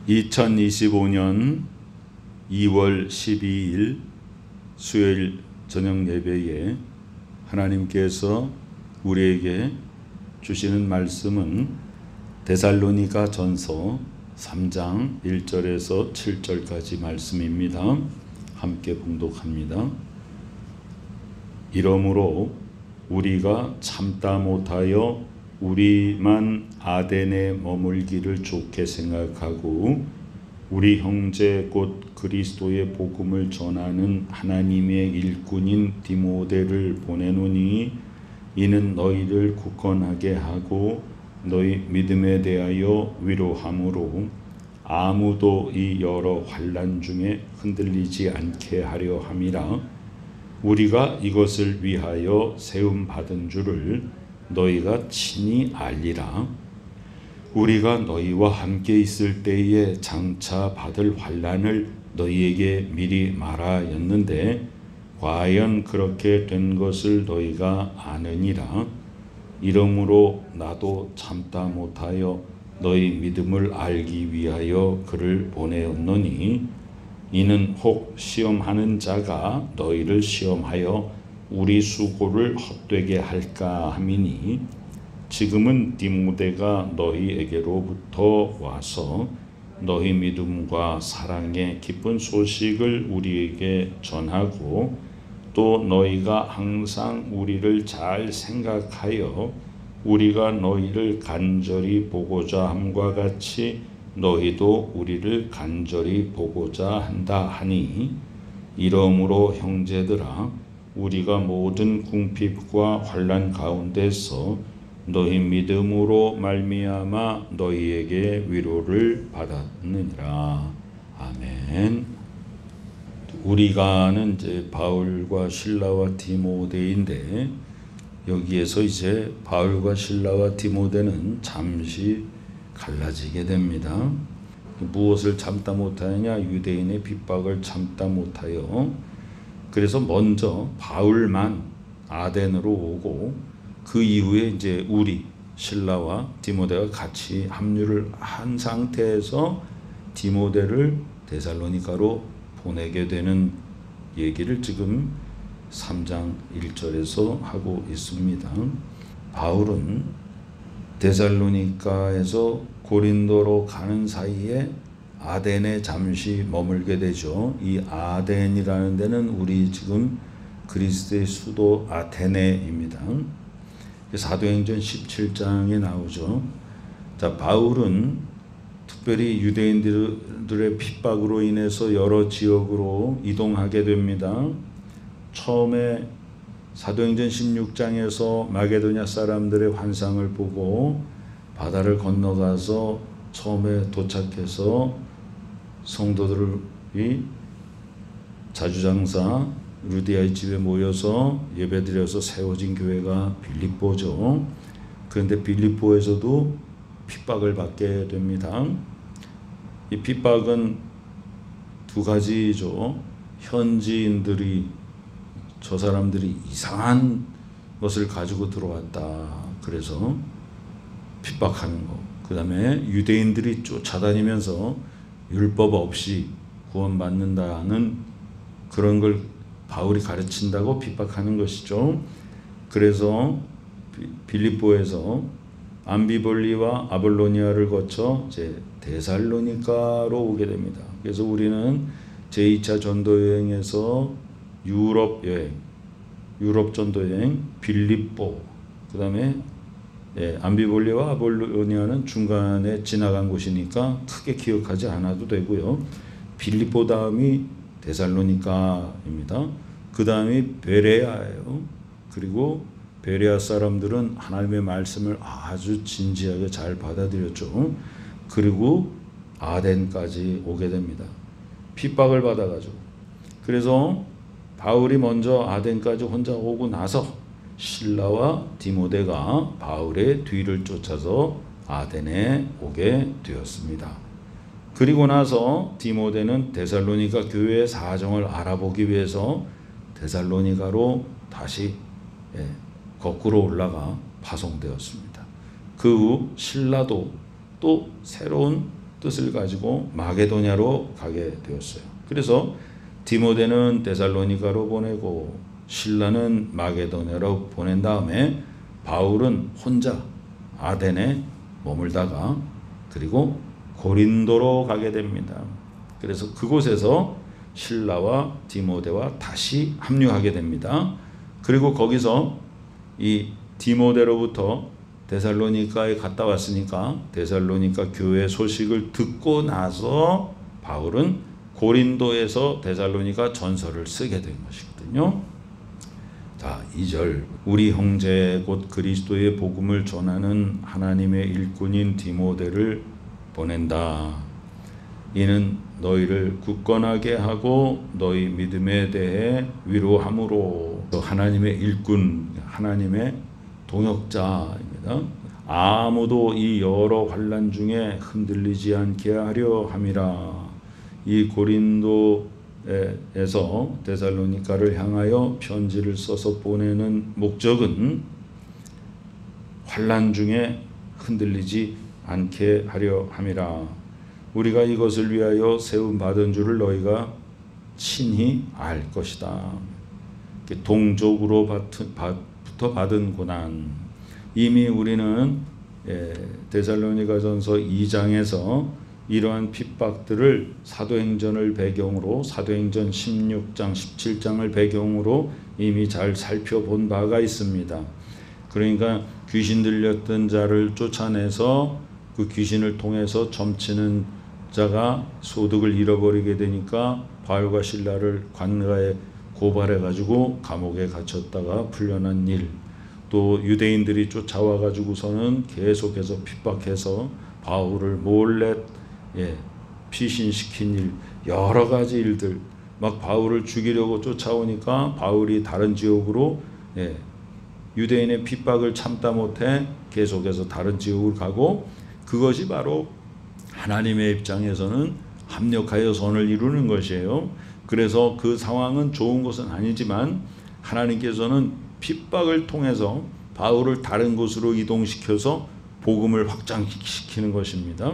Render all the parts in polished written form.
2025년 2월 12일 수요일 저녁 예배에 하나님께서 우리에게 주시는 말씀은 데살로니가 전서 3장 1절에서 7절까지 말씀입니다. 함께 봉독합니다. 이러므로 우리가 참다 못하여 우리만 아덴에 머물기를 좋게 생각하고 우리 형제 곧 그리스도의 복음을 전하는 하나님의 일꾼인 디모데를 보내노니 이는 너희를 굳건하게 하고 너희 믿음에 대하여 위로함으로 아무도 이 여러 환난 중에 흔들리지 않게 하려 함이라. 우리가 이것을 위하여 세움 받은 줄을 너희가 친히 알리라. 우리가 너희와 함께 있을 때에 장차 받을 환난을 너희에게 미리 말하였는데 과연 그렇게 된 것을 너희가 아느니라. 이러므로 나도 참다 못하여 너희 믿음을 알기 위하여 그를 보내었노니 이는 혹 시험하는 자가 너희를 시험하여 우리 수고를 헛되게 할까 함이니 지금은 디모데가 너희에게로부터 와서 너희 믿음과 사랑의 기쁜 소식을 우리에게 전하고 또 너희가 항상 우리를 잘 생각하여 우리가 너희를 간절히 보고자 함과 같이 너희도 우리를 간절히 보고자 한다 하니 이러므로 형제들아 우리가 모든 궁핍과 환난 가운데서 너희 믿음으로 말미암아 너희에게 위로를 받았느니라. 아멘. 우리가는 이제 바울과 실라와 디모데인데 여기에서 이제 바울과 실라와 디모데는 잠시 갈라지게 됩니다. 무엇을 참다 못하느냐? 유대인의 핍박을 참다 못하여 그래서 먼저 바울만 아덴으로 오고 그 이후에 이제 우리 실라와 디모데가 같이 합류를 한 상태에서 디모데를 데살로니가로 보내게 되는 얘기를 지금 3장 1절에서 하고 있습니다. 바울은 데살로니가에서 고린도로 가는 사이에 아덴에 잠시 머물게 되죠. 이 아덴이라는 데는 우리 지금 그리스의 수도 아테네입니다. 사도행전 17장에 나오죠. 자, 바울은 특별히 유대인들의 핍박으로 인해서 여러 지역으로 이동하게 됩니다. 처음에 사도행전 16장에서 마게도냐 사람들의 환상을 보고 바다를 건너가서 처음에 도착해서 성도들이 자주장사 루디아의 집에 모여서 예배드려서 세워진 교회가 빌립보죠. 그런데 빌립보에서도 핍박을 받게 됩니다. 이 핍박은 두 가지죠. 현지인들이 저 사람들이 이상한 것을 가지고 들어왔다. 그래서 핍박하는 거. 그 다음에 유대인들이 쫓아다니면서 율법 없이 구원받는다는 그런 걸 바울이 가르친다고 핍박하는 것이죠. 그래서 빌립보에서 암비볼리와 아볼로니아를 거쳐 이제 데살로니가로 오게 됩니다. 그래서 우리는 제2차 전도여행에서 유럽 전도여행, 빌립보, 그 다음에 암비볼리와 아볼로니아는 중간에 지나간 곳이니까 크게 기억하지 않아도 되고요. 빌립보 다음이 데살로니가입니다. 그 다음이 베레아예요. 그리고 베레아 사람들은 하나님의 말씀을 아주 진지하게 잘 받아들였죠. 그리고 아덴까지 오게 됩니다. 핍박을 받아가지고. 그래서 바울이 먼저 아덴까지 혼자 오고 나서 실라와 디모데가 바울의 뒤를 쫓아서 아덴에 오게 되었습니다. 그리고 나서 디모데는 데살로니가 교회의 사정을 알아보기 위해서 데살로니가로 다시 거꾸로 올라가 파송되었습니다. 그 후 신라도 또 새로운 뜻을 가지고 마게도냐로 가게 되었어요. 그래서 디모데는 데살로니가로 보내고 실라는 마게도냐로 보낸 다음에 바울은 혼자 아덴에 머물다가 그리고 고린도로 가게 됩니다. 그래서 그곳에서 실라와 디모데와 다시 합류하게 됩니다. 그리고 거기서 이 디모데로부터 데살로니가에 갔다 왔으니까 데살로니가 교회 소식을 듣고 나서 바울은 고린도에서 데살로니가 전서를 쓰게 된 것이거든요. 자, 2절 우리 형제 곧 그리스도의 복음을 전하는 하나님의 일꾼인 디모데를 보낸다. 이는 너희를 굳건하게 하고 너희 믿음에 대해 위로함으로 하나님의 일꾼, 하나님의 동역자입니다. 아무도 이 여러 환난 중에 흔들리지 않게 하려 함이라. 이 고린도에서 데살로니가를 향하여 편지를 써서 보내는 목적은 환난 중에 흔들리지 않게 하려 함이라. 우리가 이것을 위하여 세움 받은 줄을 너희가 친히 알 것이다. 동족으로부터 받은 고난. 이미 우리는 데살로니가전서 2장에서 이러한 핍박들을 사도행전을 배경으로 사도행전 16장 17장을 배경으로 이미 잘 살펴본 바가 있습니다. 그러니까 귀신 들렸던 자를 쫓아내서 그 귀신을 통해서 점치는 자가 소득을 잃어버리게 되니까 바울과 실라를 관가에 고발해 가지고 감옥에 갇혔다가 풀려난 일, 또 유대인들이 쫓아와 가지고서는 계속해서 핍박해서 바울을 몰래 피신시킨 일, 여러 가지 일들, 막 바울을 죽이려고 쫓아오니까 바울이 다른 지역으로 유대인의 핍박을 참다 못해 계속해서 다른 지역으로 가고, 그것이 바로 하나님의 입장에서는 합력하여 선을 이루는 것이에요. 그래서 그 상황은 좋은 것은 아니지만 하나님께서는 핍박을 통해서 바울을 다른 곳으로 이동시켜서 복음을 확장시키는 것입니다.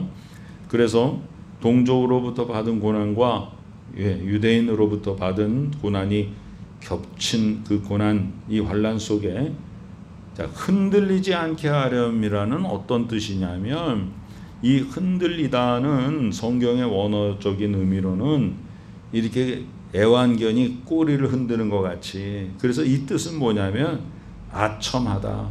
그래서 동족으로부터 받은 고난과 유대인으로부터 받은 고난이 겹친 그 고난, 이 환난 속에 흔들리지 않게 하렴이라는 어떤 뜻이냐면, 이 흔들리다는 성경의 원어적인 의미로는 이렇게 애완견이 꼬리를 흔드는 것 같이, 그래서 이 뜻은 뭐냐면 아첨하다.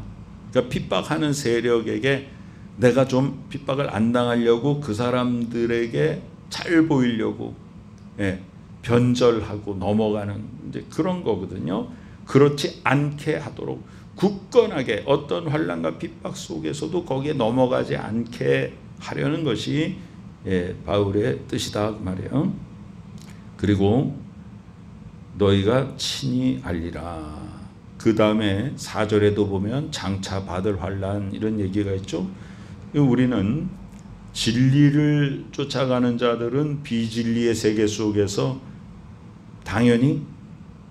그러니까 핍박하는 세력에게 내가 좀 핍박을 안 당하려고 그 사람들에게 잘 보이려고 변절하고 넘어가는 이제 그런 거거든요. 그렇지 않게 하도록 굳건하게 어떤 환난과 핍박 속에서도 거기에 넘어가지 않게 하려는 것이 바울의 뜻이다 말이에요. 그리고 너희가 친히 알리라. 그 다음에 4절에도 보면 장차 받을 환난 이런 얘기가 있죠. 우리는 진리를 쫓아가는 자들은 비진리의 세계 속에서 당연히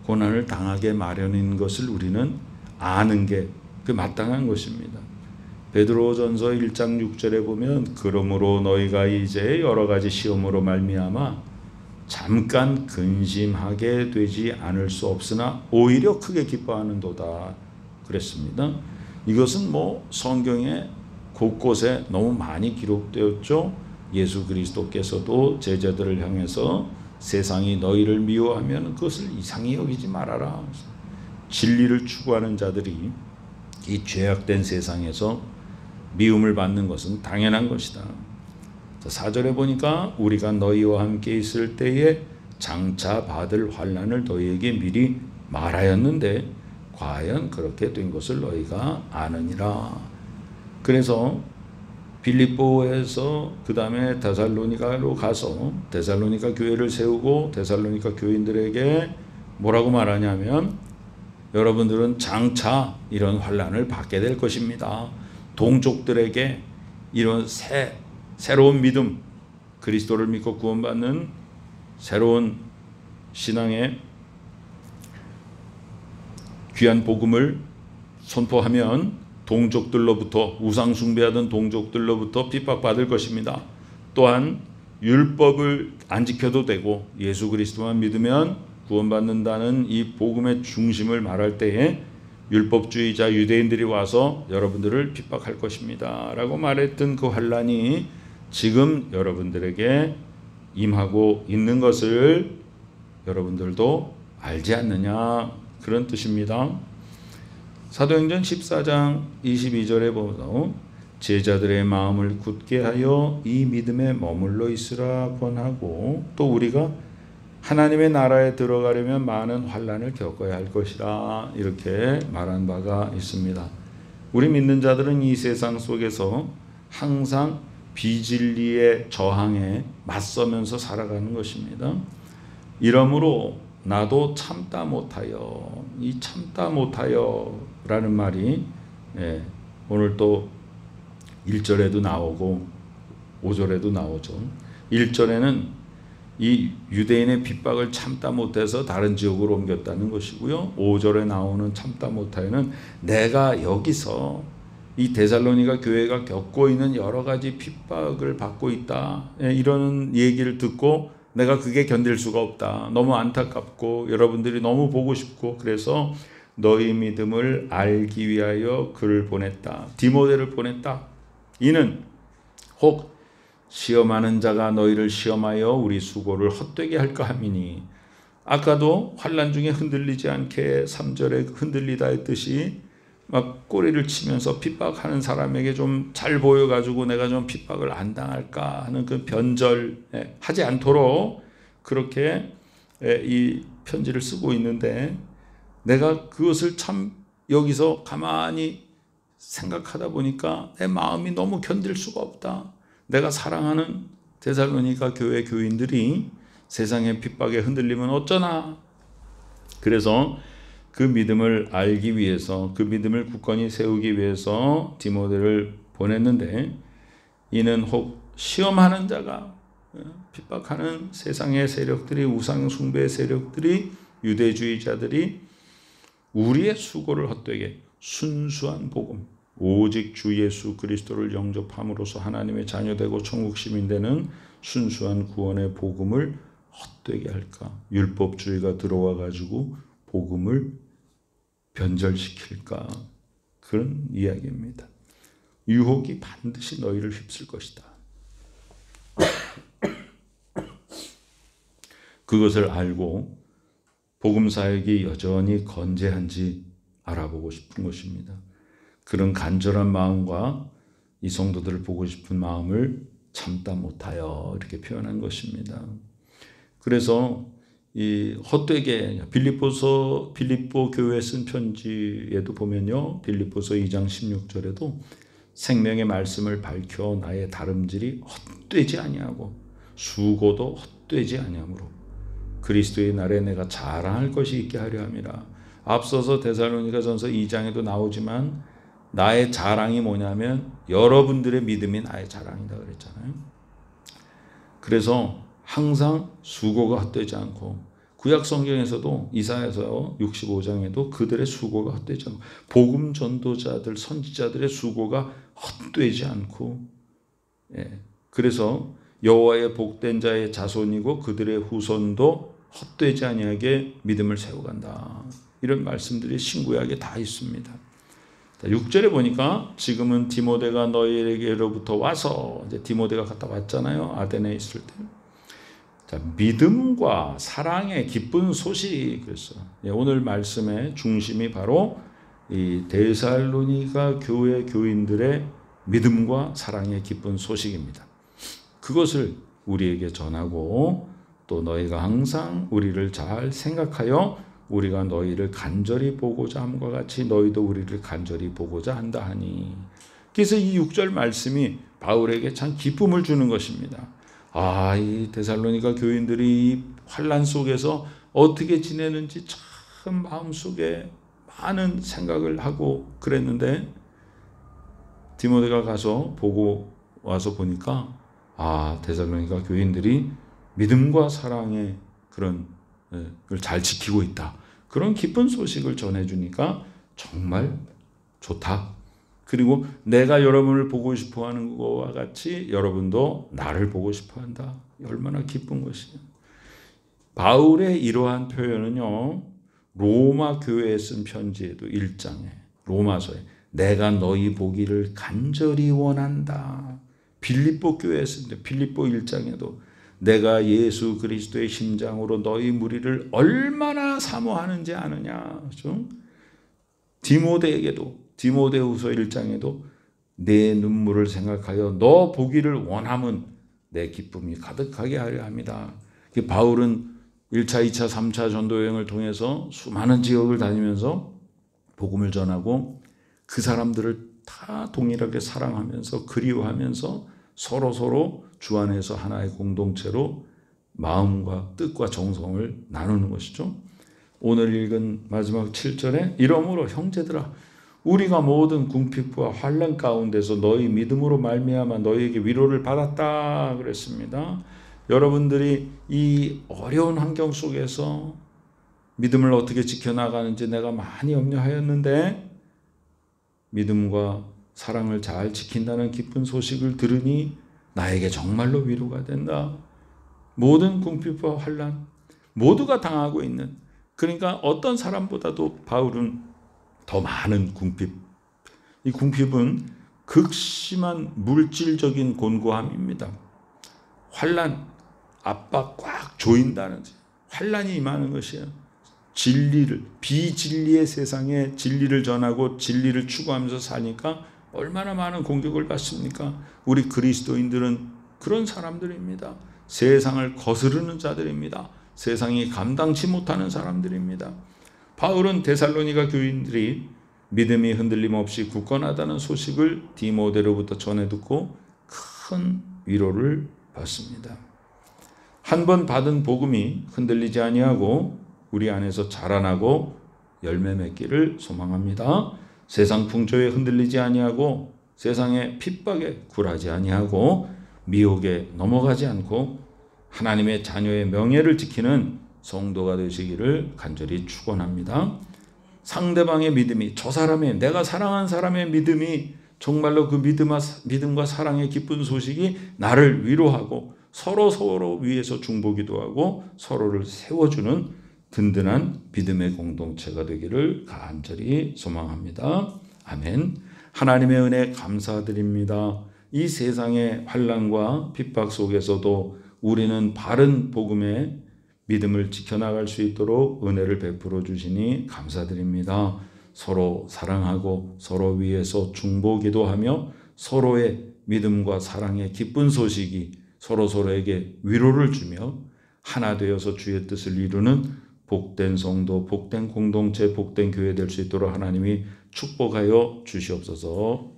고난을 당하게 마련인 것을 우리는 아는 게 그 마땅한 것입니다. 베드로전서 1장 6절에 보면 그러므로 너희가 이제 여러 가지 시험으로 말미암아 잠깐 근심하게 되지 않을 수 없으나 오히려 크게 기뻐하는도다 그랬습니다. 이것은 성경에 곳곳에 너무 많이 기록되었죠. 예수 그리스도께서도 제자들을 향해서 세상이 너희를 미워하면 그것을 이상히 여기지 말아라. 진리를 추구하는 자들이 이 죄악된 세상에서 미움을 받는 것은 당연한 것이다. 4절에 보니까 우리가 너희와 함께 있을 때에 장차 받을 환난을 너희에게 미리 말하였는데 과연 그렇게 된 것을 너희가 아느니라. 그래서 빌립보에서 그 다음에 데살로니가로 가서 데살로니가 교회를 세우고 데살로니가 교인들에게 뭐라고 말하냐면, 여러분들은 장차 이런 환난을 받게 될 것입니다. 동족들에게 이런 새로운 믿음, 그리스도를 믿고 구원받는 새로운 신앙의 귀한 복음을 선포하면 동족들로부터, 우상 숭배하던 동족들로부터 핍박받을 것입니다. 또한 율법을 안 지켜도 되고 예수 그리스도만 믿으면 구원받는다는 이 복음의 중심을 말할 때에 율법주의자 유대인들이 와서 여러분들을 핍박할 것입니다 라고 말했던 그 환란이 지금 여러분들에게 임하고 있는 것을 여러분들도 알지 않느냐, 그런 뜻입니다. 사도행전 14장 22절에 보면 제자들의 마음을 굳게 하여 이 믿음에 머물러 있으라 권하고, 또 우리가 하나님의 나라에 들어가려면 많은 환난을 겪어야 할 것이라 이렇게 말한 바가 있습니다. 우리 믿는 자들은 이 세상 속에서 항상 비진리의 저항에 맞서면서 살아가는 것입니다. 이러므로 나도 참다 못하여, 이 참다 못하여 라는 말이 오늘 또 1절에도 나오고 5절에도 나오죠. 1절에는 이 유대인의 핍박을 참다 못해서 다른 지역으로 옮겼다는 것이고요. 5절에 나오는 참다 못하여는 내가 여기서 이 데살로니가 교회가 겪고 있는 여러 가지 핍박을 받고 있다, 이런 얘기를 듣고 내가 그게 견딜 수가 없다, 너무 안타깝고 여러분들이 너무 보고 싶고 그래서 너희 믿음을 알기 위하여 그를 보냈다, 디모데를 보냈다. 이는 혹 시험하는 자가 너희를 시험하여 우리 수고를 헛되게 할까 함이니, 아까도 환난 중에 흔들리지 않게 3절에 흔들리다 했듯이 막 꼬리를 치면서 핍박하는 사람에게 좀 잘 보여가지고 내가 좀 핍박을 안 당할까 하는 그 변절 하지 않도록 그렇게 이 편지를 쓰고 있는데, 내가 그것을 참 여기서 가만히 생각하다 보니까 내 마음이 너무 견딜 수가 없다. 내가 사랑하는 데살로니가 교회 교인들이 세상의 핍박에 흔들리면 어쩌나. 그래서 그 믿음을 알기 위해서, 그 믿음을 굳건히 세우기 위해서 디모데를 보냈는데, 이는 혹 시험하는 자가, 핍박하는 세상의 세력들이, 우상 숭배 세력들이, 유대주의자들이 우리의 수고를 헛되게, 순수한 복음, 오직 주 예수 그리스도를 영접함으로써 하나님의 자녀되고 천국 시민 되는 순수한 구원의 복음을 헛되게 할까? 율법주의가 들어와 가지고 복음을 변절시킬까? 그런 이야기입니다. 유혹이 반드시 너희를 휩쓸 것이다. 그것을 알고 복음 사역이 여전히 건재한지 알아보고 싶은 것입니다. 그런 간절한 마음과 이 성도들을 보고 싶은 마음을 참다 못하여 이렇게 표현한 것입니다. 그래서 이 헛되게 빌립보 교회에 쓴 편지에도 보면요, 빌립보서 2장 16절에도 생명의 말씀을 밝혀 나의 다름질이 헛되지 아니하고 수고도 헛되지 아니하므로 그리스도의 날에 내가 자랑할 것이 있게 하려 함이라. 앞서서 데살로니가전서 2장에도 나오지만 나의 자랑이 뭐냐면 여러분들의 믿음이 나의 자랑이다 그랬잖아요. 그래서 항상 수고가 헛되지 않고, 구약 성경에서도 이사야서 65장에도 그들의 수고가 헛되지 않고, 복음 전도자들 선지자들의 수고가 헛되지 않고, 그래서 여호와의 복된 자의 자손이고 그들의 후손도 헛되지 아니하게 믿음을 세워간다, 이런 말씀들이 신구약에 다 있습니다. 6절에 보니까 지금은 디모데가 너희에게로부터 와서, 이제 디모데가 갔다 왔잖아요, 아데네에 있을 때. 자, 믿음과 사랑의 기쁜 소식. 그래서 오늘 말씀의 중심이 바로 이 데살로니가 교회 교인들의 믿음과 사랑의 기쁜 소식입니다. 그것을 우리에게 전하고, 또 너희가 항상 우리를 잘 생각하여 우리가 너희를 간절히 보고자 함과 같이 너희도 우리를 간절히 보고자 한다 하니. 그래서 이 6절 말씀이 바울에게 참 기쁨을 주는 것입니다. 아, 이 데살로니가 교인들이 이 환난 속에서 어떻게 지내는지 참 마음속에 많은 생각을 하고 그랬는데, 디모데가 가서 보고 와서 보니까 아, 데살로니가 교인들이 믿음과 사랑의 그런 걸 잘 지키고 있다, 그런 기쁜 소식을 전해주니까 정말 좋다, 그리고 내가 여러분을 보고 싶어 하는 것과 같이 여러분도 나를 보고 싶어 한다. 얼마나 기쁜 것이냐. 바울의 이러한 표현은요, 로마 교회에 쓴 편지에도 1장에, 로마서에 내가 너희 보기를 간절히 원한다. 빌립보 교회에 쓴 빌립보 1장에도 내가 예수 그리스도의 심장으로 너희 무리를 얼마나 사모하는지 아느냐. 그렇죠? 디모데에게도 디모데후서 1장에도 내 눈물을 생각하여 너 보기를 원함은 내 기쁨이 가득하게 하려 합니다. 바울은 1차, 2차, 3차 전도 여행을 통해서 수많은 지역을 다니면서 복음을 전하고 그 사람들을 다 동일하게 사랑하면서 그리워하면서 서로 주 안에서 하나의 공동체로 마음과 뜻과 정성을 나누는 것이죠. 오늘 읽은 마지막 7절에 이러므로 형제들아 우리가 모든 궁핍과 환난 가운데서 너희 믿음으로 말미암아 너희에게 위로를 받았다 그랬습니다. 여러분들이 이 어려운 환경 속에서 믿음을 어떻게 지켜나가는지 내가 많이 염려하였는데 믿음과 사랑을 잘 지킨다는 기쁜 소식을 들으니 나에게 정말로 위로가 된다. 모든 궁핍과 환난 모두가 당하고 있는, 그러니까 어떤 사람보다도 바울은 더 많은 궁핍, 이 궁핍은 극심한 물질적인 곤고함입니다. 환난, 압박 꽉 조인다는 환난이 임하는 것이에요. 진리를, 비진리의 세상에 진리를 전하고 진리를 추구하면서 사니까 얼마나 많은 공격을 받습니까? 우리 그리스도인들은 그런 사람들입니다. 세상을 거스르는 자들입니다. 세상이 감당치 못하는 사람들입니다. 바울은 데살로니가 교인들이 믿음이 흔들림 없이 굳건하다는 소식을 디모데로부터 전해 듣고 큰 위로를 받습니다. 한 번 받은 복음이 흔들리지 아니하고 우리 안에서 자라나고 열매 맺기를 소망합니다. 세상 풍조에 흔들리지 아니하고 세상의 핍박에 굴하지 아니하고 미혹에 넘어가지 않고 하나님의 자녀의 명예를 지키는 성도가 되시기를 간절히 축원합니다. 상대방의 믿음이, 저 사람의, 내가 사랑한 사람의 믿음이 정말로 그 믿음과 사랑의 기쁜 소식이 나를 위로하고 서로 위해서 중보기도 하고 서로를 세워주는 든든한 믿음의 공동체가 되기를 간절히 소망합니다. 아멘. 하나님의 은혜 감사드립니다. 이 세상의 환난과 핍박 속에서도 우리는 바른 복음의 믿음을 지켜나갈 수 있도록 은혜를 베풀어 주시니 감사드립니다. 서로 사랑하고 서로 위해서 중보기도하며 서로의 믿음과 사랑의 기쁜 소식이 서로에게 위로를 주며 하나 되어서 주의 뜻을 이루는 복된 성도, 복된 공동체, 복된 교회 될 수 있도록 하나님이 축복하여 주시옵소서.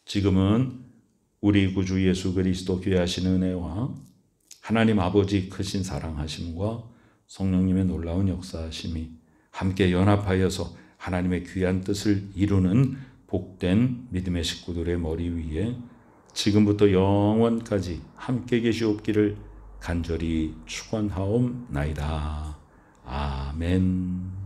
지금은 우리 구주 예수 그리스도 귀하신 은혜와 하나님 아버지 크신 사랑하심과 성령님의 놀라운 역사하심이 함께 연합하여서 하나님의 귀한 뜻을 이루는 복된 믿음의 식구들의 머리 위에 지금부터 영원까지 함께 계시옵기를 간절히 축원하옵나이다. 아멘.